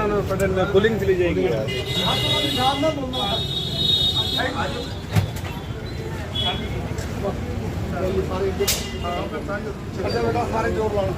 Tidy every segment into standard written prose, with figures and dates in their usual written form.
ना पटेल में कूलिंग चली जाएगी यार। सारे जोर लाओ।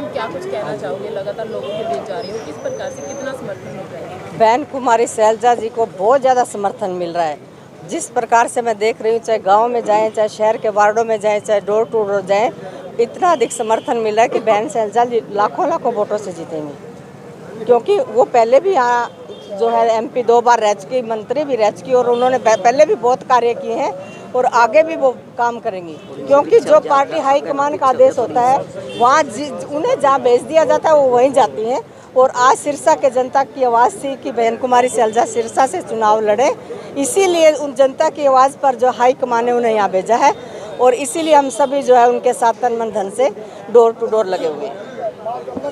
क्या कुछ कहना चाहोगे? लगातार लोगों के बीच जा रही हो, किस प्रकार से कितना समर्थन मिल रहा है? बहन कुमारी शैलजा जी को बहुत ज़्यादा समर्थन मिल रहा है। जिस प्रकार से मैं देख रही हूँ, चाहे गांव में जाएं, चाहे शहर के वार्डों में जाएं, चाहे डोर टू डोर जाएं, इतना अधिक समर्थन मिल रहा है कि बहन शैलजा जी लाखों वोटों से जीतेंगी। क्योंकि वो पहले भी यहाँ जो है MP 2 बार रह चुकी, मंत्री भी रह चुकी, और उन्होंने पहले भी बहुत कार्य किए हैं और आगे भी वो काम करेंगी। क्योंकि जो पार्टी हाईकमान का आदेश होता है, वहाँ उन्हें जहाँ भेज दिया जाता है वो वहीं जाती हैं। और आज सिरसा के जनता की आवाज़ थी कि बहन कुमारी शैलजा सिरसा से चुनाव लड़े, इसीलिए उन जनता की आवाज़ पर जो हाईकमान ने उन्हें यहाँ भेजा है, और इसीलिए हम सभी जो है उनके साथ तन मन धन से डोर टू डोर लगे हुए हैं।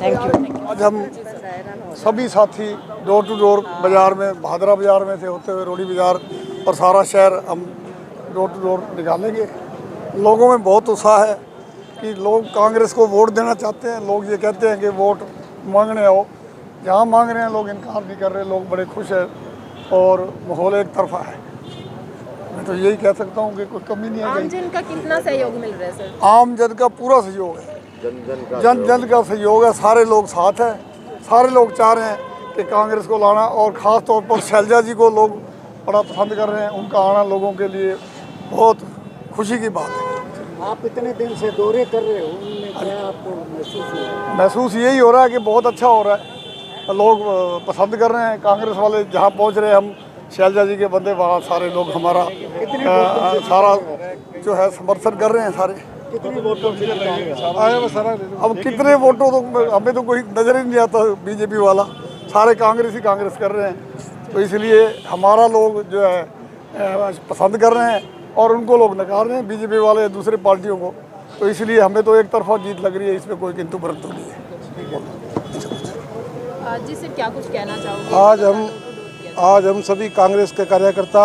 Thank you. आज हम सभी साथी डोर टू डोर बाज़ार में, भादरा बाज़ार में से होते हुए रोडी बाज़ार और सारा शहर हम डोर टू डोर निकालेंगे। लोगों में बहुत उत्साह है कि लोग कांग्रेस को वोट देना चाहते हैं। लोग ये कहते हैं कि वोट मांगने आओ, जहाँ मांग रहे हैं लोग इनकार नहीं कर रहे, लोग बड़े खुश हैं और माहौल एक तरफा है। मैं तो यही कह सकता हूँ कि कोई कमी नहीं है। आम जन का कितना सहयोग मिल रहा है सर? आम जन का पूरा सहयोग है, जन का सहयोग है, सारे लोग साथ हैं, सारे लोग चाह रहे हैं कि कांग्रेस को लाना, और ख़ास तौर पर शैलजा जी को लोग बड़ा पसंद कर रहे हैं। उनका आना लोगों के लिए बहुत खुशी की बात है। आप इतने दिन से दौरे कर रहे हो, उनमें क्या आपको महसूस हो रहा है? महसूस यही हो रहा है कि बहुत अच्छा हो रहा है, लोग पसंद कर रहे हैं। कांग्रेस वाले जहाँ पहुँच रहे हैं, हम शैलजा जी के बंदे, वहाँ सारे लोग हमारा सारा जो है समर्थन कर रहे हैं। सारे कितने वोटों से अब कितने वोटों तो हमें तो कोई नज़र ही नहीं आता, बीजेपी वाला सारे कांग्रेस ही कांग्रेस कर रहे हैं। तो इसलिए हमारा लोग जो है पसंद कर रहे हैं और उनको लोग नकार रहे हैं, बीजेपी वाले दूसरे पार्टियों को। तो इसलिए हमें तो एक तरफा जीत लग रही है, इसमें कोई किंतु परंतु नहीं है। जी सर, क्या कुछ कहना चाहोगे? आज हम सभी कांग्रेस के कार्यकर्ता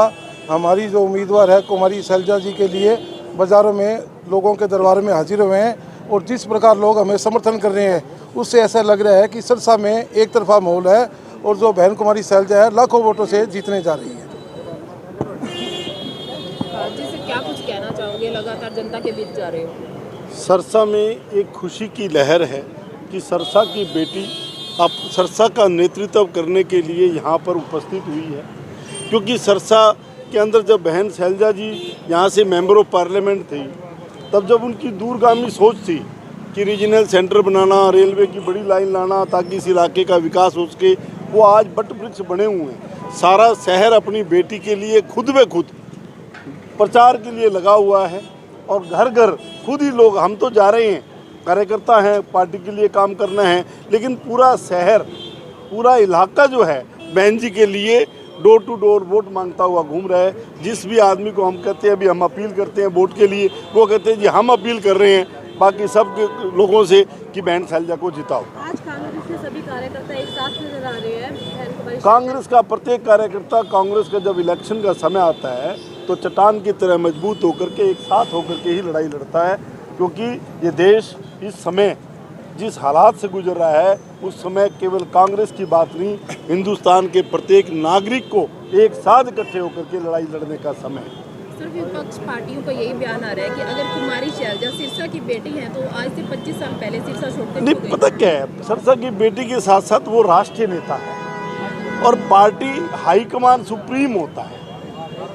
हमारी जो उम्मीदवार है कुमारी शैलजा जी के लिए बाज़ारों में, लोगों के दरबार में हाजिर हुए हैं, और जिस प्रकार लोग हमें समर्थन कर रहे हैं उससे ऐसा लग रहा है कि सिरसा में एक तरफा माहौल है, और जो बहन कुमारी शैलजा है लाखों वोटों से जीतने जा रही है। जी सर, क्या कुछ कहना चाहोगे? लगातार जनता के बीच जा रहे हो। सिरसा में एक खुशी की लहर है कि सिरसा की बेटी अब सिरसा का नेतृत्व करने के लिए यहाँ पर उपस्थित हुई है। क्योंकि सिरसा के अंदर जब बहन शैलजा जी यहाँ से मेंबर ऑफ पार्लियामेंट थी, तब जब उनकी दूरगामी सोच थी कि रीजनल सेंटर बनाना, रेलवे की बड़ी लाइन लाना ताकि इस इलाके का विकास हो सके, वो आज बट वृक्ष बने हुए हैं। सारा शहर अपनी बेटी के लिए खुद ब खुद प्रचार के लिए लगा हुआ है, और घर घर खुद ही लोग, हम तो जा रहे हैं, कार्यकर्ता हैं, पार्टी के लिए काम करना है, लेकिन पूरा शहर, पूरा इलाका जो है बहन जी के लिए डोर टू डोर वोट मांगता हुआ घूम रहा है। जिस भी आदमी को हम कहते हैं अभी हम अपील करते हैं वोट के लिए, वो कहते हैं जी हम अपील कर रहे हैं बाकी सब लोगों से कि बहन शैलजा को जिताओ। आज कांग्रेस के सभी कार्यकर्ता एक साथ नजर आ रहे हैं। कांग्रेस का प्रत्येक कार्यकर्ता, कांग्रेस का जब इलेक्शन का समय आता है तो चट्टान की तरह मजबूत होकर के, एक साथ होकर के ही लड़ाई लड़ता है। क्योंकि ये देश इस समय जिस हालात से गुजर रहा है, उस समय केवल कांग्रेस की बात नहीं, हिंदुस्तान के प्रत्येक नागरिक को एक साथ इकट्ठे होकर के लड़ाई लड़ने का समय है। सर, विपक्ष पार्टियों का यही बयान आ रहा है कि अगर कुमारी शैलजा सिरसा की बेटी है तो आज से 25 साल पहले सिरसा छोड़कर नहीं, पता क्या है, सिरसा की बेटी के साथ साथ वो राष्ट्रीय नेता है और पार्टी हाईकमान सुप्रीम होता है।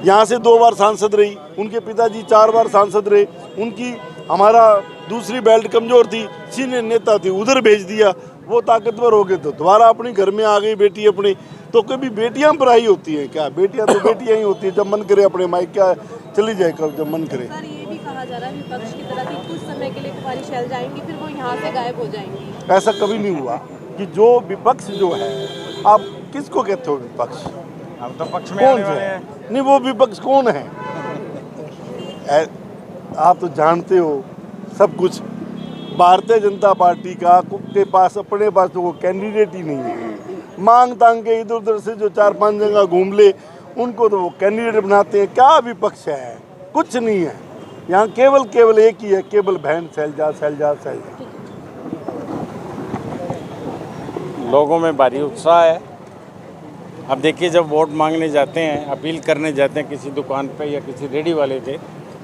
यहाँ से 2 बार सांसद रही, उनके पिताजी 4 बार सांसद रहे, उनकी हमारा दूसरी बेल्ट कमजोर थी, सीनियर नेता थी, उधर भेज दिया, वो ताकतवर हो गए तो दोबारा अपनी घर में आ गई बेटी अपनी। तो कभी बेटियां पराई होती हैं क्या? बेटियां तो बेटियां ही होती है, जब मन करे अपने मायके चली जाए कब जब मन करे। सर, ये भी कहा जा रहा है विपक्ष की तरफ कि कुछ समय के लिए कुमारी शैलजा आएंगी फिर वो यहाँ से गायब हो जाएंगी। ऐसा कभी नहीं हुआ कि जो विपक्ष जो है, आप किसको कहते हो विपक्ष? हम तो पक्ष में कौन आने वाले से हैं। नहीं, वो विपक्ष कौन है? आप तो जानते हो सब कुछ। भारतीय जनता पार्टी का के पास अपने पास तो वो कैंडिडेट ही नहीं है। मांग तांग के इधर उधर से जो 4-5 जगह घूम ले, उनको तो वो कैंडिडेट बनाते हैं। क्या विपक्ष है? कुछ नहीं है यहाँ। केवल एक ही है, केवल बहन शैलजा शैलजा शैलजा। लोगों में भारी उत्साह है। अब देखिए, जब वोट मांगने जाते हैं, अपील करने जाते हैं किसी दुकान पे या किसी रेडी वाले पे,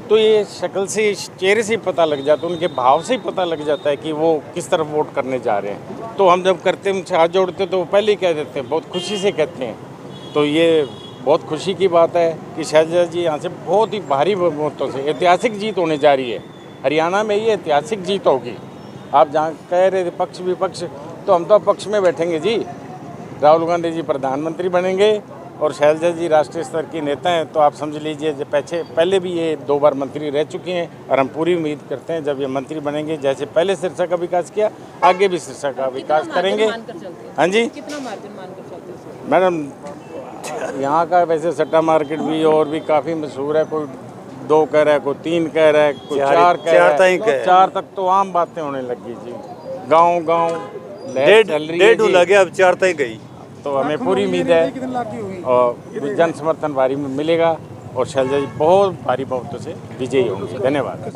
तो ये शक्ल से, चेहरे से पता लग जाता है, उनके भाव से ही पता लग जाता है कि वो किस तरफ वोट करने जा रहे हैं। तो हम जब करते हैं, उनसे हाथ जोड़ते तो वो पहले ही कह देते हैं, बहुत खुशी से कहते हैं। तो ये बहुत खुशी की बात है कि शैलजा जी यहाँ से बहुत ही भारी वोटों से ऐतिहासिक जीत होने जा रही है। हरियाणा में ये ऐतिहासिक जीत होगी। आप जहाँ कह रहे थे पक्ष विपक्ष, तो हम तो पक्ष में बैठेंगे जी। राहुल गांधी जी प्रधानमंत्री बनेंगे और शैलजा जी राष्ट्रीय स्तर की नेता हैं। तो आप समझ लीजिए, जो पहले भी ये 2 बार मंत्री रह चुकी हैं और हम पूरी उम्मीद करते हैं जब ये मंत्री बनेंगे, जैसे पहले सिरसा का विकास किया, आगे भी सिरसा का विकास करेंगे। हाँ जी, कितना मार्जिन मानकर चलते हैं? मैडम, यहाँ का वैसे सट्टा मार्केट भी और भी काफ़ी मशहूर है। कोई 2 कह रहा है, कोई 3 कह रहा है, कोई 4 कह रहा है। 4 तक तो आम बातें होने लगी जी। गांव डेढ़ लगे, अब 4 तक गई। तो हमें पूरी उम्मीद है और जन समर्थन भारी मिलेगा और शैलजा जी बहुत भारी बहुतों से विजयी होंगे। धन्यवाद।